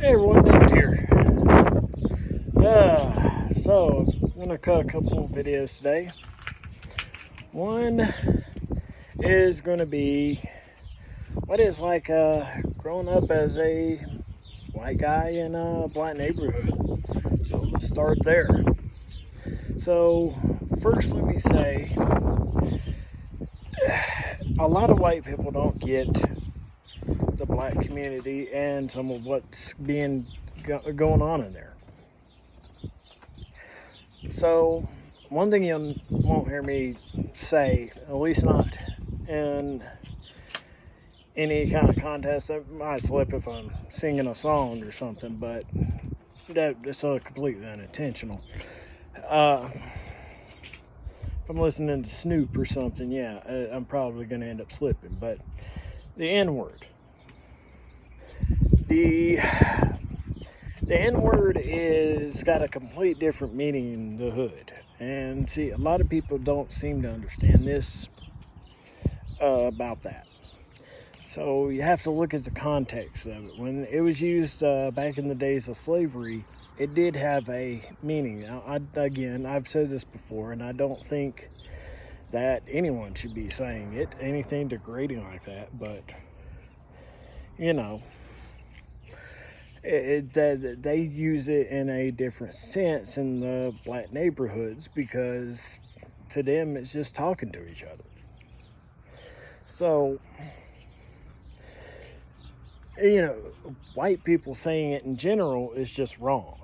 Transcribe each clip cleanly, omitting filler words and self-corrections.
Hey everyone, David here. So I'm gonna cut a couple of videos today. One is gonna be what it's like growing up as a white guy in a black neighborhood. So let's start there. So first, let me say, a lot of white people don't get the black community and some of what's going on in there. So, one thing you won't hear me say, at least not in any kind of contest, that might slip if I'm singing a song or something, but that's completely unintentional. If I'm listening to Snoop or something, yeah, I'm probably going to end up slipping. But the N word. The N word is got a complete different meaning in the hood. And see, a lot of people don't seem to understand this about that. So you have to look at the context of it. When it was used back in the days of slavery, it did have a meaning. Now, I've said this before, and I don't think that anyone should be saying it, anything degrading like that, but, you know, they use it in a different sense in the black neighborhoods because to them it's just talking to each other. So, you know, white people saying it in general is just wrong.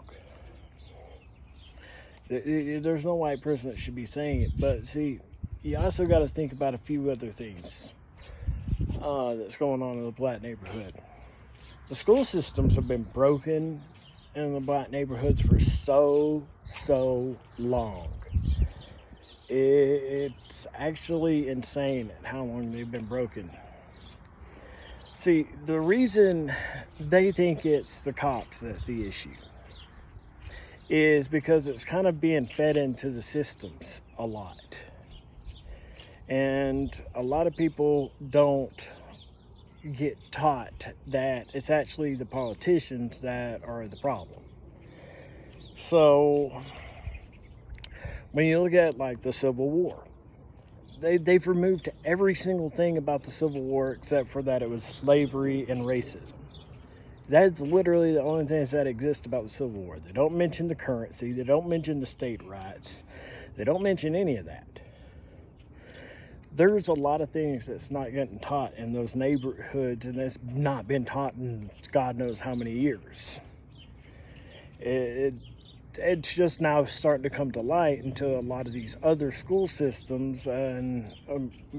There's no white person that should be saying it, but see, you also got to think about a few other things that's going on in the black neighborhood. The school systems have been broken in the black neighborhoods for so long. It's actually insane at how long they've been broken. See, the reason they think it's the cops that's the issue is because it's kind of being fed into the systems a lot. And a lot of people don't get taught that it's actually the politicians that are the problem. So when you look at like the Civil War, they've removed every single thing about the Civil War except for that it was slavery and racism. That's literally the only things that exist about the Civil War. They don't mention the currency, they don't mention the state rights, they don't mention any of that. There's a lot of things that's not getting taught in those neighborhoods, and that's not been taught in God knows how many years. It's just now starting to come to light into a lot of these other school systems, and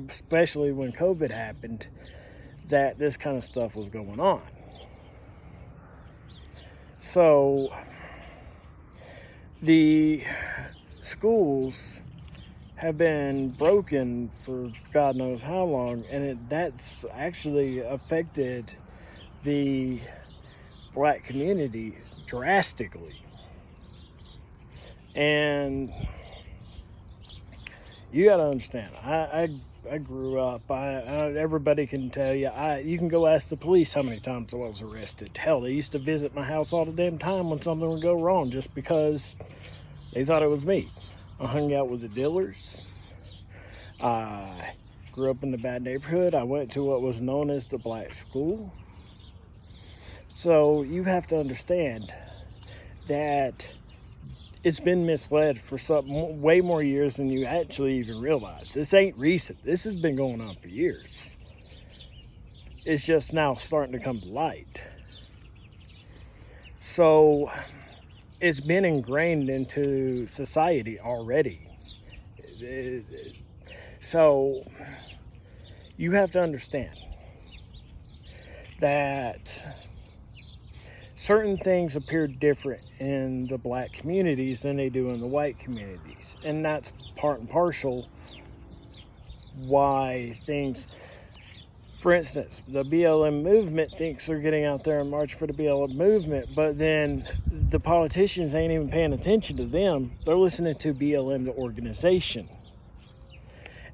especially when COVID happened, that this kind of stuff was going on. So the schools have been broken for God knows how long, and that's actually affected the black community drastically. And you got to understand, I grew up, everybody can tell you, you can go ask the police how many times I was arrested. Hell, they used to visit my house all the damn time when something would go wrong just because they thought it was me. I hung out with the dealers. I grew up in a bad neighborhood. I went to what was known as the black school. So you have to understand that it's been misled for way more years than you actually even realize. This ain't recent. This has been going on for years. It's just now starting to come to light. So it's been ingrained into society already. So you have to understand that certain things appear different in the black communities than they do in the white communities. And that's part and parcel why things, for instance, the BLM movement thinks they're getting out there and march for the BLM movement, but then the politicians ain't even paying attention to them. They're listening to BLM, the organization.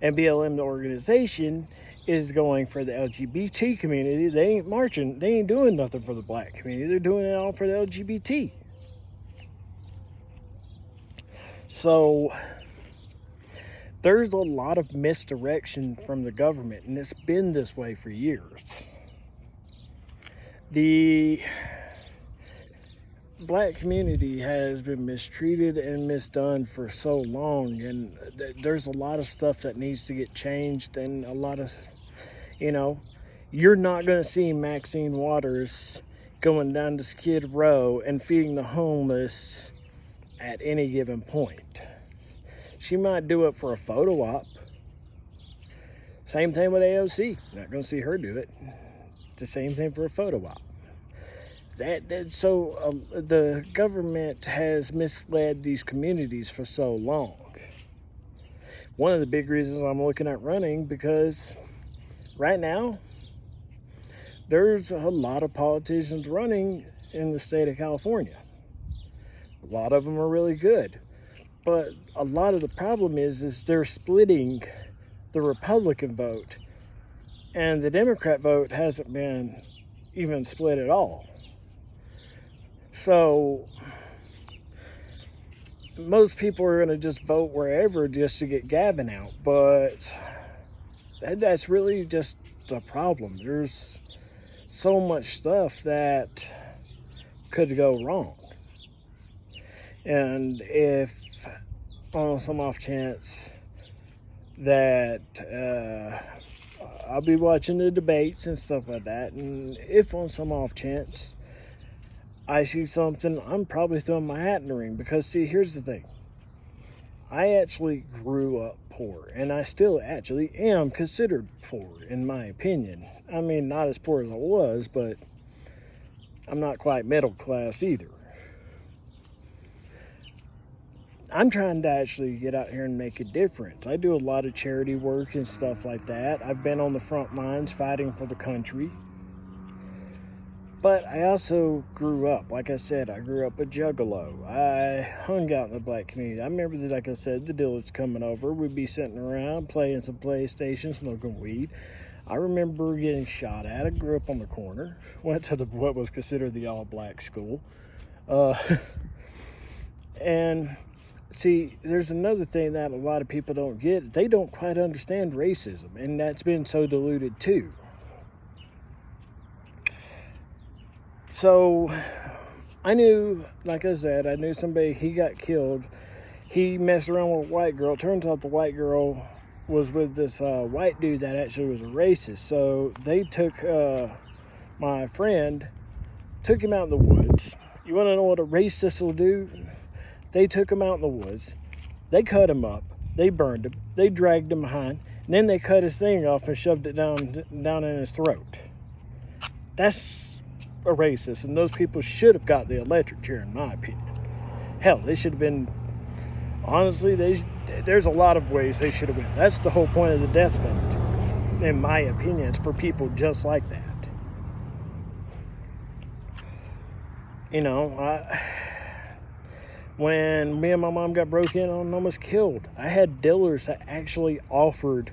And BLM, the organization, is going for the LGBT community. They ain't marching. They ain't doing nothing for the black community. They're doing it all for the LGBT. So there's a lot of misdirection from the government, and it's been this way for years. The black community has been mistreated and misdone for so long, and there's a lot of stuff that needs to get changed, and a lot of, you're not going to see Maxine Waters going down to Skid Row and feeding the homeless at any given point. She might do it for a photo op. Same thing with AOC. Not going to see her do it. It's the same thing for a photo op. So the government has misled these communities for so long. One of the big reasons I'm looking at running, because right now there's a lot of politicians running in the state of California. A lot of them are really good, but a lot of the problem is they're splitting the Republican vote, and the Democrat vote hasn't been even split at all. So most people are going to just vote wherever just to get Gavin out, but that's really just the problem. There's so much stuff that could go wrong. And if on some off chance that I'll be watching the debates and stuff like that, and if on some off chance I see something, I'm probably throwing my hat in the ring, because see, here's the thing. I actually grew up poor, and I still actually am considered poor, in my opinion. I mean, not as poor as I was, but I'm not quite middle class either. I'm trying to actually get out here and make a difference. I do a lot of charity work and stuff like that. I've been on the front lines fighting for the country. But I also grew up, like I said, I grew up a juggalo. I hung out in the black community. I remember that, like I said, the Dillards coming over. We'd be sitting around playing some PlayStation, smoking weed. I remember getting shot at. I grew up on the corner. Went to what was considered the all-black school. And see, there's another thing that a lot of people don't get. They don't quite understand racism, and that's been so diluted too. So I knew, like I said, I knew somebody, he got killed. He messed around with a white girl. Turns out the white girl was with this white dude that actually was a racist. So they took my friend, took him out in the woods. You want to know what a racist will do? They took him out in the woods. They cut him up. They burned him. They dragged him behind. And then they cut his thing off and shoved it down in his throat. That's a racist, and those people should have got the electric chair, in my opinion. Hell, they should have been, honestly, there's a lot of ways they should have been. That's the whole point of the death penalty, in my opinion. It's for people just like that. When me and my mom got broke in on and almost killed, I had dealers that actually offered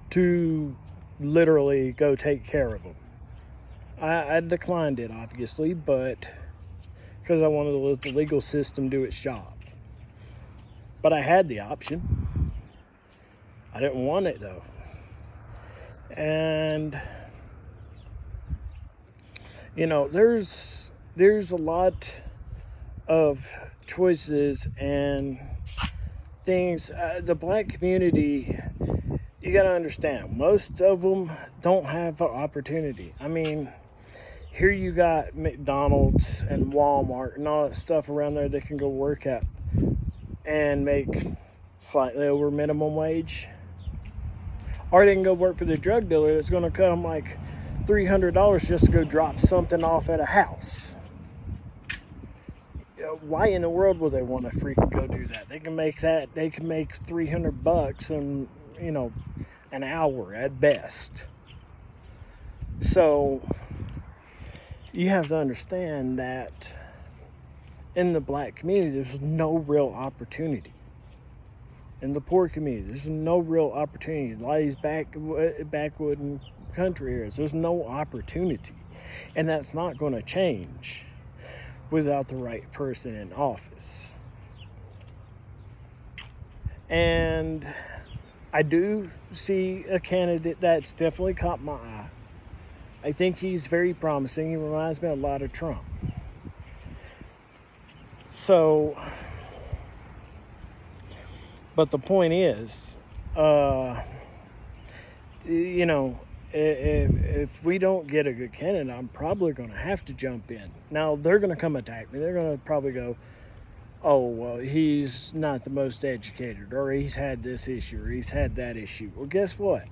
to literally go take care of them. I declined it, obviously, but because I wanted to let the legal system do its job. But I had the option. I didn't want it, though. And, there's a lot of choices and things. The black community, you got to understand, most of them don't have an opportunity. I mean, here you got McDonald's and Walmart and all that stuff around there they can go work at and make slightly over minimum wage. Or they can go work for the drug dealer that's going to cut them like $300 just to go drop something off at a house. Why in the world would they want to freaking go do that? They can make $300 in, an hour at best. So you have to understand that in the black community, there's no real opportunity. in the poor communities. There's no real opportunity. A lot of these backwood country areas, there's no opportunity. And that's not going to change without the right person in office. And I do see a candidate that's definitely caught my eye. I think he's very promising. He reminds me a lot of Trump. So, but the point is, you know, if we don't get a good candidate, I'm probably going to have to jump in. Now, they're going to come attack me. They're going to probably go, oh, well, he's not the most educated, or he's had this issue, or he's had that issue. Well, guess what?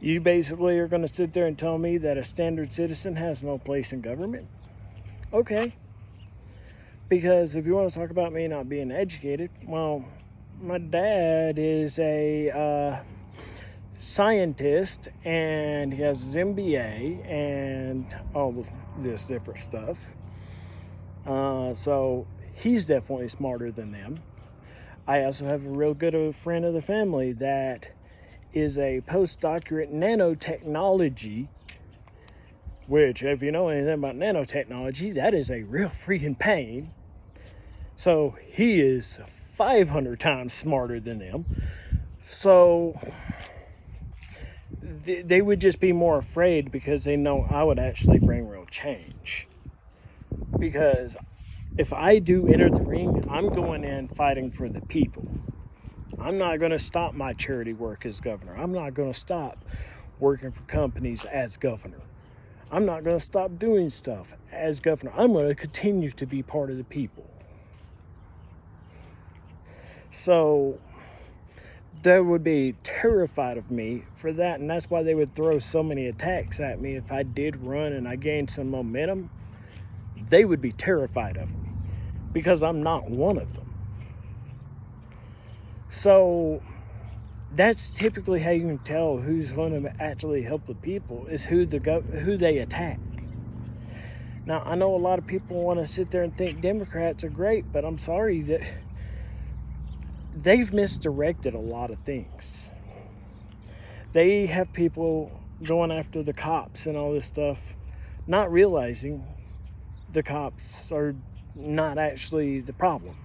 You basically are going to sit there and tell me that a standard citizen has no place in government? Okay. Because if you want to talk about me not being educated, well, my dad is a scientist, and he has his MBA and all this different stuff. So he's definitely smarter than them. I also have a real good friend of the family that is a postdoctorate in nanotechnology, which, if you know anything about nanotechnology, that is a real freaking pain. So he is 500 times smarter than them. So they would just be more afraid because they know I would actually bring real change. Because if I do enter the ring, I'm going in fighting for the people. I'm not going to stop my charity work as governor. I'm not going to stop working for companies as governor. I'm not going to stop doing stuff as governor. I'm going to continue to be part of the people. So they would be terrified of me for that, and that's why they would throw so many attacks at me. If I did run and I gained some momentum, they would be terrified of me because I'm not one of them. So that's typically how you can tell who's going to actually help the people, is who they attack. Now, I know a lot of people want to sit there and think Democrats are great, but I'm sorry that they've misdirected a lot of things. They have people going after the cops and all this stuff, not realizing the cops are not actually the problem.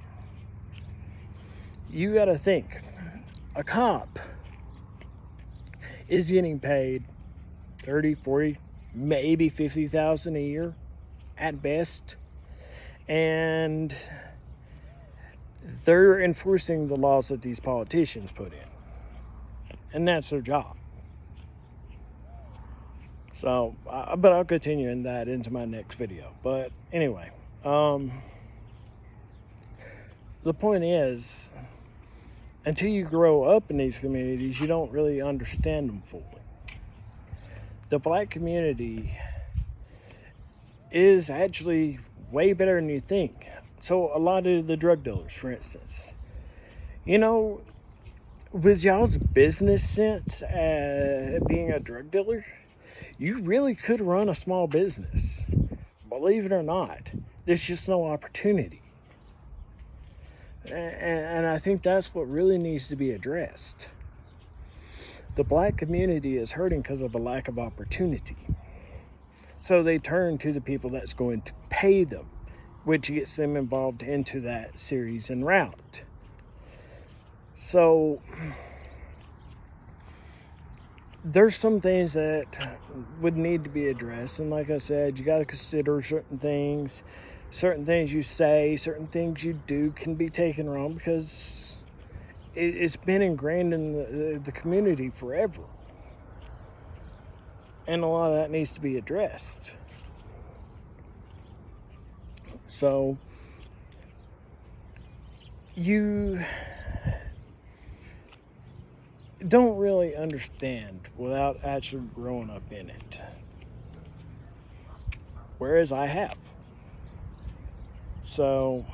You got to think, a cop is getting paid 30, 40, maybe 50,000 a year at best, and they're enforcing the laws that these politicians put in, and that's their job. So, but I'll continue in that into my next video. But anyway, the point is, until you grow up in these communities, you don't really understand them fully. The black community is actually way better than you think. So a lot of the drug dealers, for instance, you know, with y'all's business sense, being a drug dealer, you really could run a small business. Believe it or not, there's just no opportunity. And I think that's what really needs to be addressed. The black community is hurting because of a lack of opportunity. So they turn to the people that's going to pay them, which gets them involved into that series and route. So there's some things that would need to be addressed. And like I said, you got to consider certain things. Certain things you say, certain things you do can be taken wrong because it's been ingrained in the community forever. And a lot of that needs to be addressed. So you don't really understand without actually growing up in it. Whereas I have. So,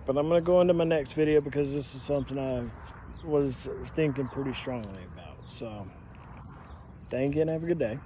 but I'm going to go into my next video because this is something I was thinking pretty strongly about. So, thank you and have a good day.